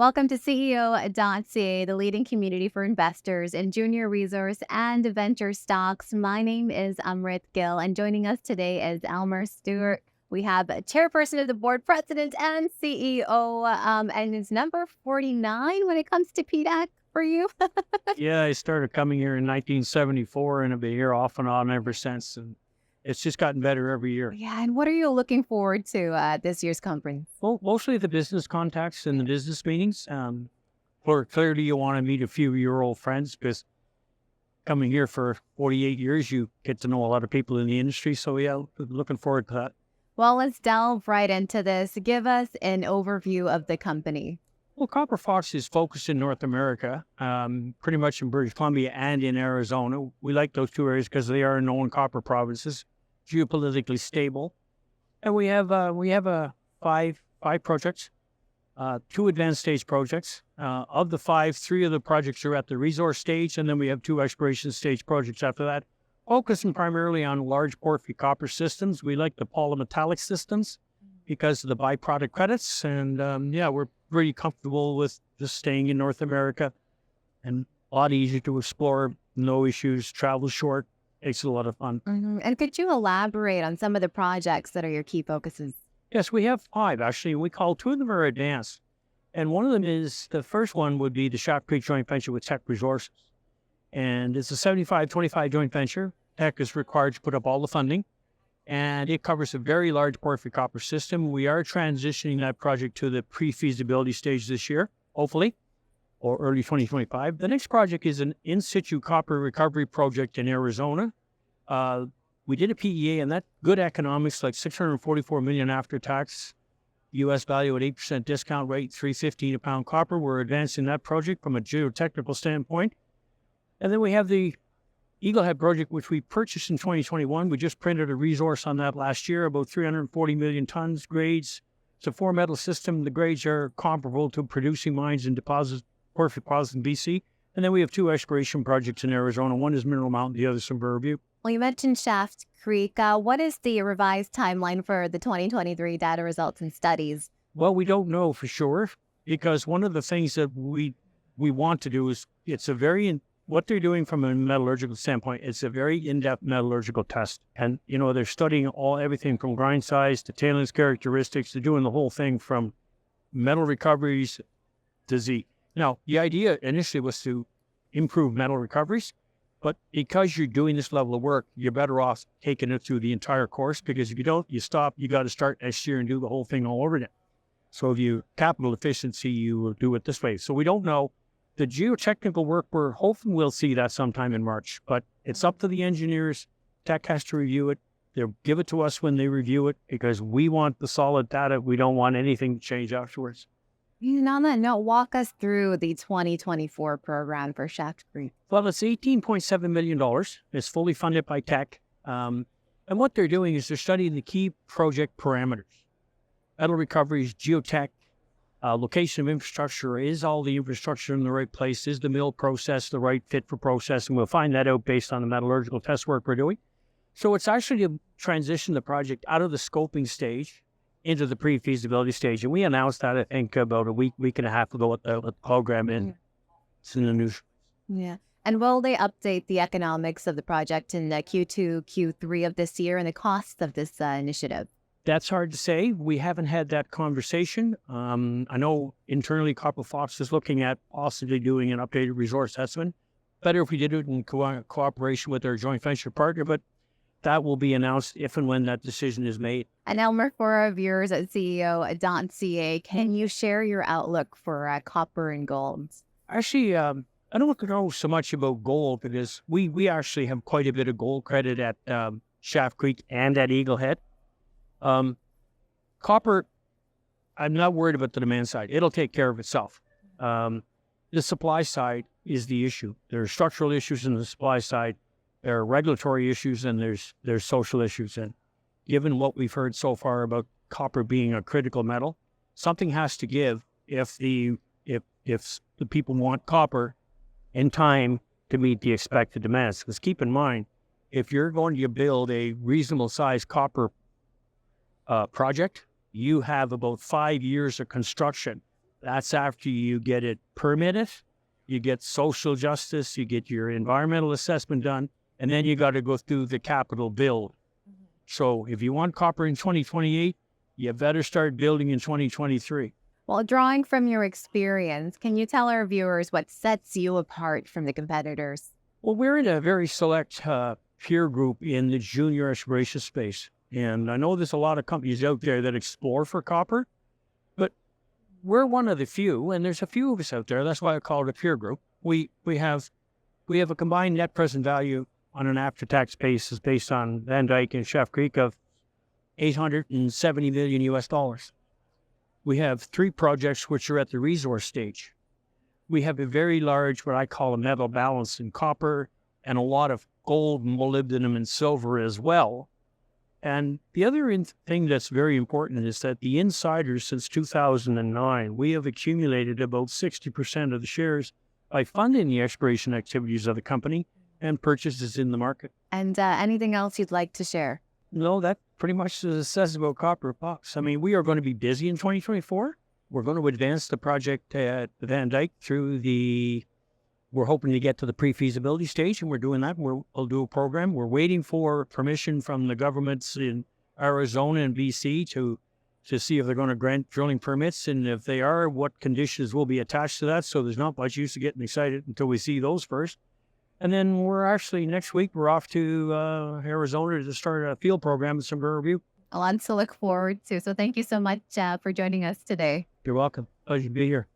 Welcome to CEO.CA, the leading community for investors in junior resource and venture stocks. My name is Amrit Gill, and joining us today is Elmer Stewart. We have a chairperson of the board, president, and CEO, and it's number 49 when it comes to PDAC for you. Yeah, I started coming here in 1974 and I've been here off and on ever since. And it's just gotten better every year. Yeah, and what are you looking forward to this year's conference? Well, mostly the business contacts and the business meetings. For clearly, you want to meet a few of your old friends because coming here for 48 years, you get to know a lot of people in the industry. So, yeah, looking forward to that. Well, let's delve right into this. Give us an overview of the company. Well, Copper Fox is focused in North America, pretty much in British Columbia and in Arizona. We like those two areas because they are known copper provinces, geopolitically stable. And we have five projects, two advanced stage projects. Of the five, three of the projects are at the resource stage, and then we have two exploration stage projects after that, focusing primarily on large porphyry copper systems. We like the polymetallic systems because of the byproduct credits. And we're pretty comfortable with just staying in North America and a lot easier to explore, no issues, travel short, makes it a lot of fun. And could you elaborate on some of the projects that are your key focuses? Yes, we have five, actually. We call two of them are advanced. And one of them is, the first one would be the Schaft Creek joint venture with Teck Resources. And it's a 75-25 joint venture. Teck is required to put up all the funding. And it covers a very large porphyry copper system. We are transitioning that project to the pre-feasibility stage this year, hopefully, or early 2025. The next project is an in-situ copper recovery project in Arizona. We did a PEA, and that good economics, like $644 million after tax, U.S. value at 8% discount rate, $3.15 a pound copper. We're advancing that project from a geotechnical standpoint. And then we have the Eaglehead project, which we purchased in 2021. We just printed a resource on that last year, about 340 million tons grades. It's a four-metal system. The grades are comparable to producing mines and deposits, porphyry deposits in BC. And then we have two exploration projects in Arizona. One is Mineral Mountain, the other is Sombrero Butte. Well, you mentioned Schaft Creek. What is the revised timeline for the 2023 data results and studies? Well, we don't know for sure because one of the things that we want to do is what they're doing from a metallurgical standpoint, it's a very in-depth metallurgical test. And, they're studying everything from grind size to tailings characteristics to doing the whole thing from metal recoveries to Z. Now, the idea initially was to improve metal recoveries, but because you're doing this level of work, you're better off taking it through the entire course, because if you don't, you stop, you got to start next year and do the whole thing all over again. So if you capital efficiency, you will do it this way. So we don't know. The geotechnical work, we're hoping we'll see that sometime in March, but it's up to the engineers. Tech has to review it. They'll give it to us when they review it because we want the solid data. We don't want anything to change afterwards. And on that note, walk us through the 2024 program for Schaft Creek. Well, it's $18.7 million. It's fully funded by Tech. And what they're doing is they're studying the key project parameters. Metal recoveries, geotech, location of infrastructure. Is all the infrastructure in the right place? Is the mill process the right fit for processing? We'll find that out based on the metallurgical test work we're doing. So it's actually to transition the project out of the scoping stage into the pre-feasibility stage. And we announced that, I think, about a week and a half ago at the program. It's in the news. Yeah. And will they update the economics of the project in the Q2, Q3 of this year and the costs of this initiative? That's hard to say. We haven't had that conversation. I know internally Copper Fox is looking at possibly doing an updated resource assessment. Better if we did it in cooperation with our joint venture partner, but that will be announced if and when that decision is made. And Elmer, for our viewers at CEO.CA, can you share your outlook for copper and gold? Actually, I don't know so much about gold because we actually have quite a bit of gold credit at Schaft Creek and at Eaglehead. Copper, I'm not worried about the demand side. It'll take care of itself. The supply side is the issue. There are structural issues in the supply side. There are regulatory issues and there's social issues. And given what we've heard so far about copper being a critical metal, something has to give if the people want copper in time to meet the expected demands. Because keep in mind, if you're going to build a reasonable size copper project, you have about 5 years of construction That's after you get it permitted, you get social justice, you get your environmental assessment done, and then you got to go through the capital build. So if you want copper in 2028, you better start building in 2023. Well, drawing from your experience, can you tell our viewers what sets you apart from the competitors? Well, we're in a very select peer group in the junior exploration space. And I know there's a lot of companies out there that explore for copper, but we're one of the few, and there's a few of us out there. That's why I call it a peer group. We have a combined net present value on an after-tax basis based on Van Dyke and Schaft Creek of $870 million US. We have 3 projects which are at the resource stage. We have a very large, what I call a metal balance in copper, and a lot of gold, molybdenum, and silver as well. And the other thing that's very important is that the insiders since 2009, we have accumulated about 60% of the shares by funding the exploration activities of the company and purchases in the market. And anything else you'd like to share? No, that pretty much says about Copper Pops. I mean, we are going to be busy in 2024. We're going to advance the project at Van Dyke we're hoping to get to the pre-feasibility stage, and we're doing that. We'll do a program. We're waiting for permission from the governments in Arizona and BC to see if they're going to grant drilling permits, and if they are, what conditions will be attached to that. So there's not much use of getting excited until we see those first. And then next week, we're off to Arizona to start a field program in some review. A lot to look forward to. So thank you so much for joining us today. You're welcome. Pleasure to be here.